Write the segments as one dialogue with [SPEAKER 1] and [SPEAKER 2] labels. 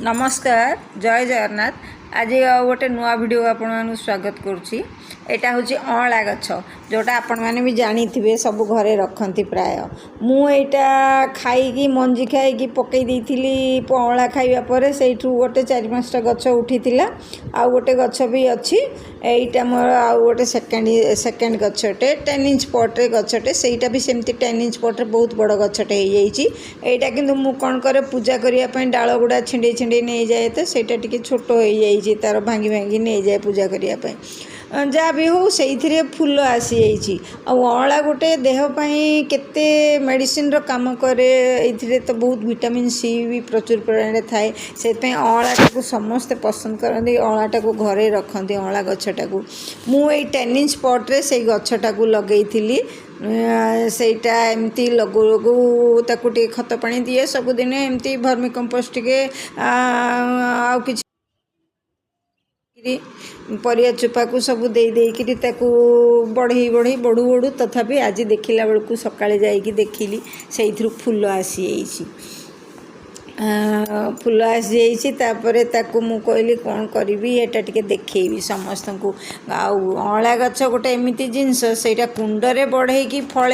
[SPEAKER 1] नमस्कार जय जगन्नाथ। आज गोटे नुआ वीडियो आपण स्वागत करुच्ची। एटा हूँ अँला गछ जोटा आपण मैंने भी जानी थे सब घरे रखती प्राय मुझा खाई मंजी खाई पकई देती अँला खाइबा से गोटे 4-5टा गछ उठी आउ गोटे गछ भी अच्छी एटा मोर आउ गोटे सेकेंड गछटे 10 इंच पट्रे गछटे सेटा भी सेमती 10 इंच पट्रे बहुत बड़ गछटे हो जाटा कि मु कौन करे पूजा करने डाल गुड़ा छिंडे छिंडे नहीं जाए तो सेटा टिके छोट हो जाए तार भांगी भांगी नहीं जाए पूजा करने जहाँ भी हो से फूल आसी अँला गोटे देहपाई केते मेडिसिन रो काम करे ये तो बहुत विटामिन सी भी प्रचुर परिमाण थाए से अँला को समस्ते पसंद करते अँला को घरे रखते अँला गछटा को मुझे 10 इंच पट्रे से गछटा को लगे सेटा एमती लगू लगू ताकू टे खत पानी दिए सबुदिन एमती भर्मी कंपोस्ट टे आउ कि परिया चोपा को सब दे देकरी ताकू बढ़ई बढ़ई बढ़ू बढ़ू तथापि आज देखला बेलू सकाळे जाइकी देखिली से फूल आसी फूल आसी ताकू मु कहली कौन करी एटा टिके देखी समस्त को अँला गछ गोटे एमती जिनस सेटा कुंडरे बढ़ई फल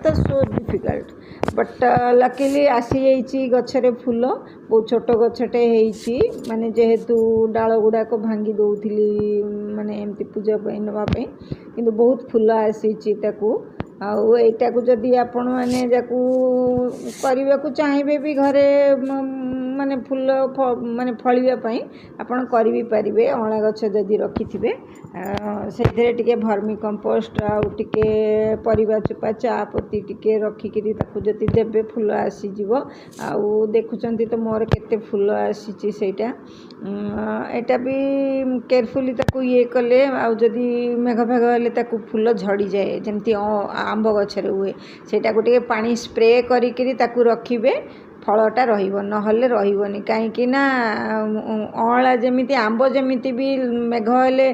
[SPEAKER 1] तो सो डिफिकल्ट बट लकीली आसी गछरे फूल बहुत छोट गछटे माने जेहेतु डाल गुड़ाक भांगी दौली माने एमती पूजा नापी किंतु बहुत फूल आसी आउ एटा को जदि आपण मैंने जाकू करने को चाहिए भी घरे माने फूल माने फलिया आपण कर भी पारे अँला गछ जदि रखि थे से टिके भर्मी कंपोस्ट आउ टिके परिवा चोपा चा पत्ती टिके रखिकी जदि देवे फूल आसीज आउ देखुंत तो मोर केते फूल आसी सेटा एटा भी केयरफुली ताकू ये कले आउ जदि मेघ फेघ हेले ताकू फूल झड़ी जाए जमती आंब गछरे हुए सेटा गोटे पानी स्प्रे करी ताकू रखिबे फलटा रहिबो नहले रहिबोनी कहीं ना अँला जमिति आंब जमिति भी मेघ हेले